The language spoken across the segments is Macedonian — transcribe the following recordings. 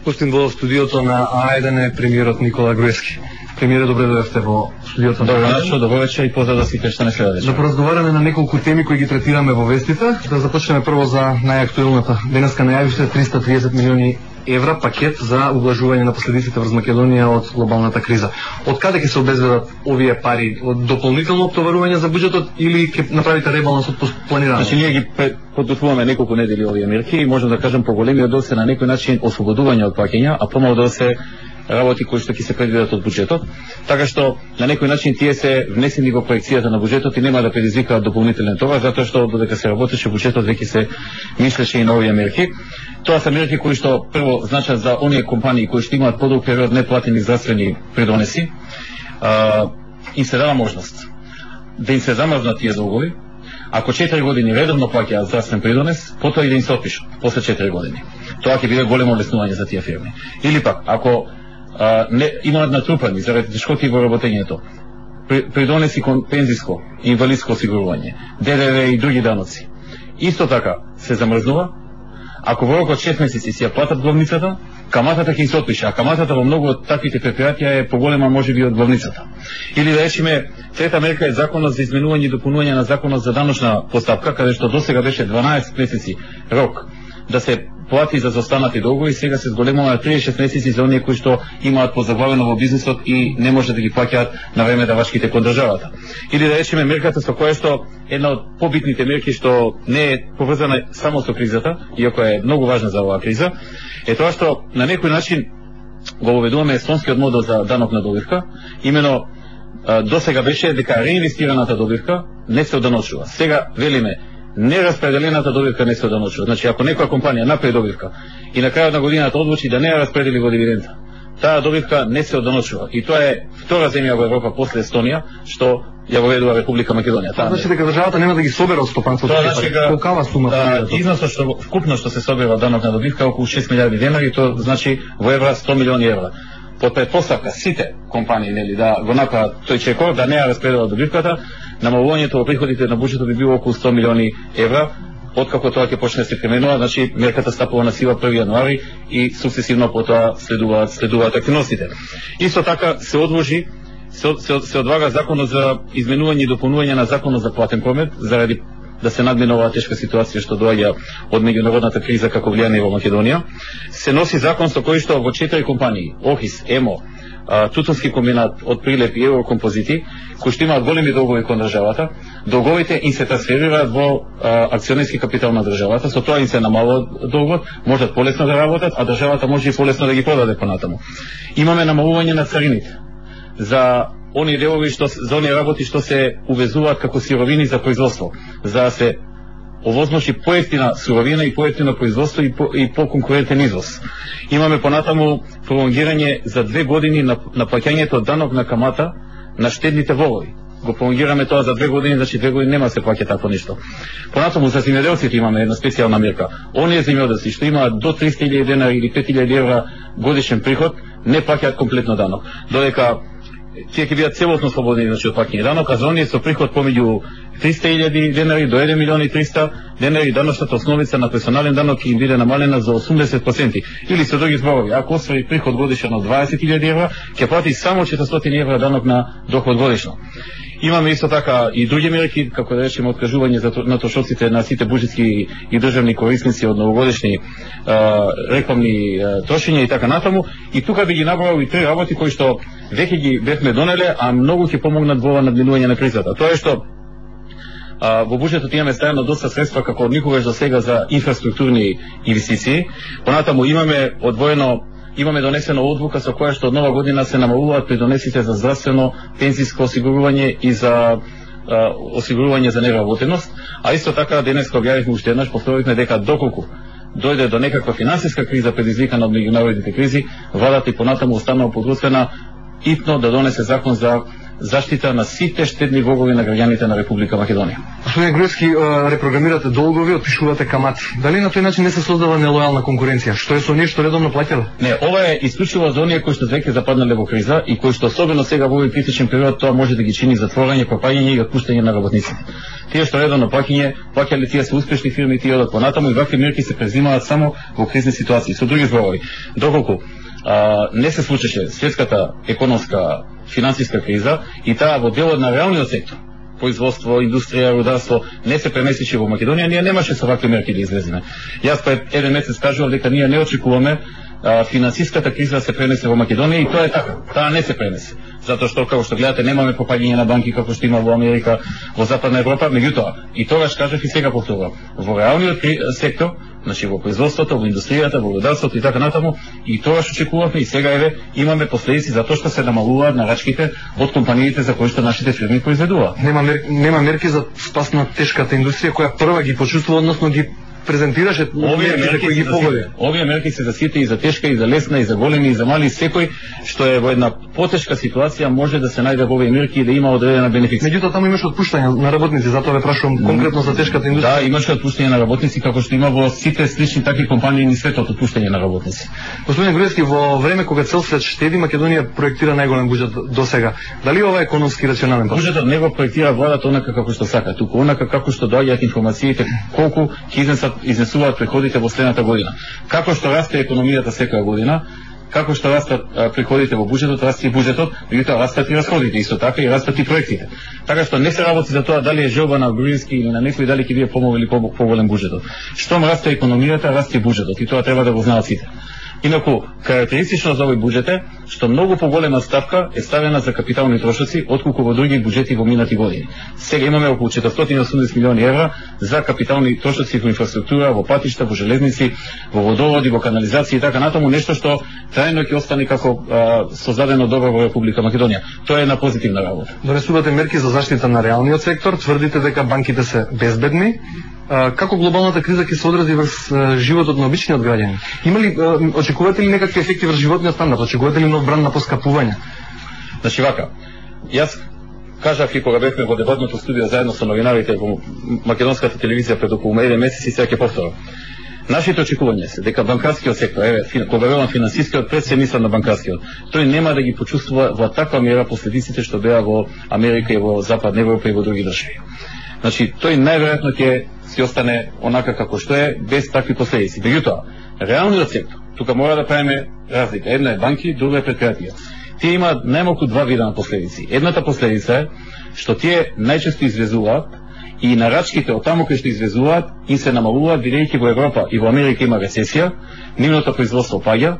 Гостин во студиото на А1 е премиерот Никола Груевски. Премиере, добре дојдовте во студиото на А1. Добро вечер и поздрав да сите што не следат. Да поразговараме на неколку теми кои ги третираме во вестите. Да започнеме прво за најактуелната. Денеска најавивте 330 милиони евра пакет за ублажување на последиците врз Македонија од глобалната криза. Од каде ќе се обезбедат овие пари? Од дополнително оптоварување за буџетот или ќе направите ребаланс од планирано? Значи ние ги подготвуваме неколку недели овие мерки и можам да кажам поголемиот дел се на некој начин ослободување од плаќања, а помалку да се работи кои што ќе се предвидат од буџетот, така што на некој начин тие се внесени во проекцијата на буџетот и нема да предизвикаат дополнителен товар, затоа што додека се работеше буџетот веќе се мислеше и на овие мерки. Тоа се мерки кои што прво значат за оние компании кои што имаат подолг период неплатени здравствени придонеси, им се дава можност да им се замрзнат тие долгови. Ако 4 години редовно плаќаат здравствен придонес, потоа и да им се отпишат после 4 години. Тоа ќе биде големо леснување за тие фирми. Или пак, ако не имаат натрупани заради тешкоти во работењето придонеси кон пензиско и инвалидско осигурување, ДДВ и други даноци, исто така се замрзнува. Ако во рок од 6 месеци си ја платат главницата, каматата ќе се отпише, а каматата во многу од таквите предпријатија е поголема можеби од главницата. Или да речеме, трета мерка е законот за изменување и допунување на законот за даночна постапка, каде што досега беше 12 месеци рок да се плати за заостанати долгови, сега се зголемува на 36 месеци за оние кои што имаат позаглавено во бизнисот и не може да ги плаќаат на време давачките кон државата. Или да речеме мерката со која што една од побитните мерки што не е поврзана само со кризата, иако е многу важна за оваа криза, е тоа што на некој начин го воведуваме естонскиот модел за данок на добивка. Имено досега беше дека реинвестираната добивка не се оданочува. Сега велиме нераспределената добивка не се оданочува. Значи, ако некоја компанија направи добивка и на крајот на годината одлучи да не ја распредели во дивиденда, таа добивка не се оданочува. И тоа е втора земја во Европа после Естонија, што ја воведува Република Македонија. Тоа значи дека државата нема да ги собира од стопанството. Тоа значи колкава сума износот што вкупно што се собира данок на добивка е околу 6 милиарди денари, тоа значи во евра 100 милиони евра. Под предпоставка сите компании нели да го направат тој чекор, да не ја распределат добивката, намалувањето во приходите на буџетот би било околу 100 милиони евра. Откако тоа ќе почне да се применува, значи мерката стапува на сила 1 јануари и сукцесивно потоа следуваат активностите. Исто така се одложи се одлага законот за изменување и допунување на законот за платен промет заради да се надмине оваа тешка ситуација што доаѓа од меѓународната криза како влијание во Македонија. Се носи закон со кој што во 4 компании, ОХИС, ЕМО, Тутунски комбинат од Прилеп и Еврокомпозити, кои што имаат големи долгови кон државата, долговите им се трансферираат во акционерски капитал на државата, со тоа им се намалува долгот, можат полесно да работат, а државата може и полесно да ги продаде понатаму. Имаме намалување на царините за оние делови за оние работи што се увезуваат како сировини за производство, за да се овозможи поевтина суровина и поевтино производство и по-конкурентен извоз. Имаме понатаму пролонгирање за 2 години на плаќањето данок на камата на штедните волови. Го пролонгираме тоа за 2 години, значи 2 години нема се плаќа такво ништо. Понатаму за земјоделците имаме една специјална мерка. Оние земјоделци што имаат до 300.000 денари или 5.000 евра годишен приход не плаќаат комплетно данок. Додека тие ќе бидат целосно слободни значи од плаќање данок, а за оние со приход помеѓу 300.000 денари до 1 милион и 300 денари даночната основица на персонален данок ќе им биде намалена за 80%. Или со други зборови, ако оствари приход годишен од 20.000 евра, ќе плати само 400 евра данок на доход годишно. Имаме исто така и други мерки, како да речеме откажување на трошоците на сите буџетски и државни корисници од новогодишни рекламни трошења и така натаму. И тука би ги набрал и 3 работи кои што веќе ги бевме донеле, а многу ќе помогнат во надминување на кризата. Тоа е што во буџетот имаме ставено доста средства како никогаш до сега за инфраструктурни инвестиции. Понатаму имаме донесено одлука со која што од нова година се намалуваат придонесите за здравствено, пензиско осигурување и за осигурување за неработеност, а исто така денес кога објавивме уште еднаш, повторивме дека доколку дојде до некаква финансиска криза предизвикана од меѓународните кризи, владата и понатаму останува подготвена итно да донесе закон за заштита на сите штедни влогови на граѓаните на Република Македонија. Господин Груевски, репрограмирате долгови, отпишувате камати. Дали на тој начин не се создава нелојална конкуренција? Што е со оние што редовно плаќале? Не, ова е исклучиво за оние кои што веќе западнале во криза и кои што особено сега во овој критичен период тоа може да ги чини затворање, пропаѓање и отпуштање на работниците. Тие што редовно плаќале, тие се успешни фирми, тие одат понатаму и вакви мерки се презимаат само во кризни ситуации. Со други зборови, доколку не се случеше светската економска финансиска криза и таа во делот на реалниот сектор, производство, индустрија, рударство, не се преместише во Македонија, ние немаше со вакви мерки да излеземе. Јас пред еден месец кажував дека ние не очекуваме финансиската криза се пренесе во Македонија и тоа е така. Таа не се пренесе. Затоа што, како што гледате, немаме пропаѓање на банки како што има во Америка, во Западна Европа, меѓутоа, и тогаш кажав и сега повторувам, во реалниот сектор, значи во производството, во индустријата, во рударството и така натаму, и тогаш очекувавме и сега еве имаме последици за тоа што се намалуваат нарачките од компаниите за кои што нашите фирми произведуваат. Нема мерки за спас на тешката индустрија која прва ги почувствува, односно ги презентираше мерките кои ги погоди. Овие мерки се за сите, и за тешка, и за лесна, и за големи, и за мали, секој што е во една потешка ситуација може да се најде во овие мерки и да има одредена бенефиција. Меѓутоа таму имаше отпуштање на работници, затоа ве прашувам конкретно за тешката индустрија. Да, имаше отпуштање на работници како што има во сите слични такви компании низ светот, отпуштање на работници. Господин Груевски, во време кога цел свет штеди, Македонија проектира најголем буџет досега. Дали ова е економски рационален пат? Буџетот не го проектира владата онака како што сака, туку онака како што доаѓаат информациите колку ќе изнесуваат приходите во следната година. Како што расте економијата секоја година, како што растат приходите во буџетот, расте и буџетот, меѓутоа растат и расходите, исто така и растат и проектите. Така што не се работи за тоа дали е желба на Груевски или на некој дали ќе биде помал или поголем буџетот. Штом расте економијата, расте и буџетот, и тоа треба да го знаат сите. Инаку, карактеристично за овој буџет е што многу поголема ставка е ставена за капитални трошоци отколку во други буџети во минати години. Сега имаме околу 480 милиони евра за капитални трошоци во инфраструктура, во патишта, во железници, во водоводи, во канализација и така натаму, нешто што трајно ќе остане како создадено добро во Република Македонија. Тоа е една позитивна работа. Донесувате мерки за заштита на реалниот сектор, тврдите дека банките се безбедни. Како глобалната криза ќе се одрази врз животот на обичниот граѓанин? Има ли, очекувате ли некакви ефекти врз животниот стандард? Очекувате ли нов бран на поскапување? Значи вака, јас кажав и кога бевме во дебатното студио заедно со новинарите во македонската телевизија пред околу еден месец и сега ќе повторам. Нашите очекувања се дека банкарскиот сектор, кога велам финансискиот, пред се мислам на банкарскиот, тој нема да ги почувствува во таква мера последиците што беа во Америка и во Западна Европа и во други држави. Значи, тој најверојатно ќе остане онака како што е, без такви последици. Меѓутоа, реалниот сектор, тука мора да правиме разлика. Една е банки, друга е предпријатија. Тие имаат најмалку два вида на последици. Едната последица е што тие најчесто извезуваат и нарачките од таму кај што извезуваат им се намалуваат, бидејќи во Европа и во Америка има рецесија, нивното производство паѓа,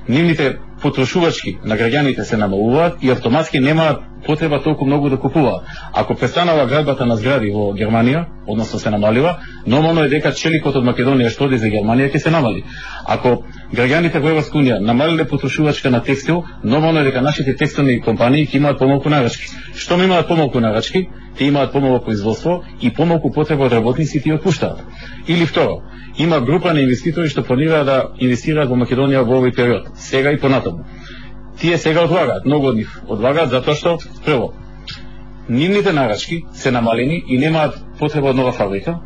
нивните потрошувачки на граѓаните се намалуваат и автоматски немаат потреба толку многу да купуваат. Ако престанала градбата на згради во Германија, односно се намалива, нормално е дека челикот од Македонија што оди за Германија ќе се намали. Ако граѓаните во Европска унија намалиле потрошувачка на текстил, нормално е дека нашите текстилни компании ќе имаат помалку нарачки. Штом имаат помалку нарачки, те имаат помало производство и помалку потреба од работниците и отпуштаат. Или второ, има група на инвеститори што планираат да инвестираат во Македонија во овој период, сега и понатаму. Тие сега одлагаат, многу од нив одлагаат затоа што прво нивните нарачки се намалени и немаат потреба од нова фабрика,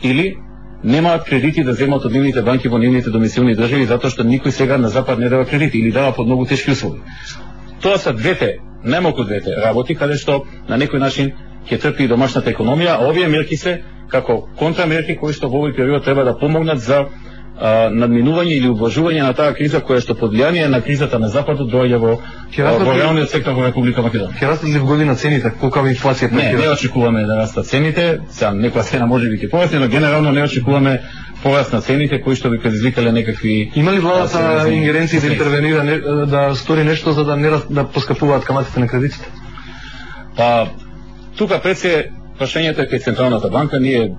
или немаат кредити да земат од нивните банки во нивните домицилни држави затоа што никој сега на запад не дава кредити или дава под многу тешки услови. Тоа се двете, најмалку двете работи каде што на некој начин ќе трпи и домашната економија, а овие мерки се како контрамерки кои што во овој период треба да помогнат за надминување или убlažување на таа криза која што под влијание на кризата на западот доаѓа во реалниот сектор во Република Македонија. Ќе растат ли в година цените? Колка инфлација предвижда? Не очекуваме да растат цените, сега некоја цена може би ќе порасне, но генерално не очекуваме пораст на цените кои што би предизвикале некакви. Има ли владата ингеренции да интервенира, да стори нешто за да поскапуваат каматите на кредитите? Па тука пред се прашањето е кај Централната банка, ние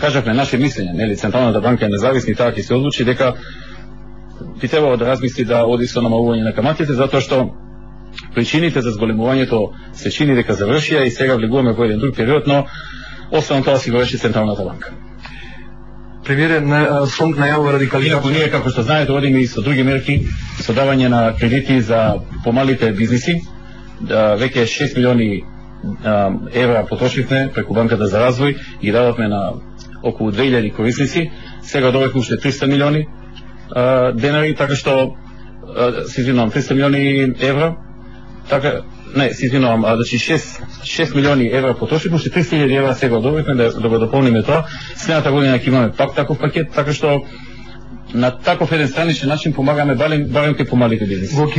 кажавме наше мислење, нели Централната банка е независна и таа ќе се одлучи дека би требало да размисли да оди со намалување на каматите, затоа што причините за зголемувањето се чини дека завршија и сега влегуваме во еден друг период, но основно тоа си го реши Централната банка. Премиерот Сонк најавува радикализација. Инаку ние, како што знаете, одиме и со други мерки, со давање на кредити за помалите бизниси, веќе 6 милиони евра потрошивме преку банката за развој, ги дадовме на околу 2000 корисници, сега добавивме уште 300 милиони денари, така што се извинувам, 300 милиони евра, така, не, се извинувам, значи 6 милиони евра потрошивме, уште 300.000 евра сега добавивме да го дополниме тоа. Следната година ќе имаме пак таков пакет, така што на таков еден страничен начин помагаме барем кај помалите бизнеси.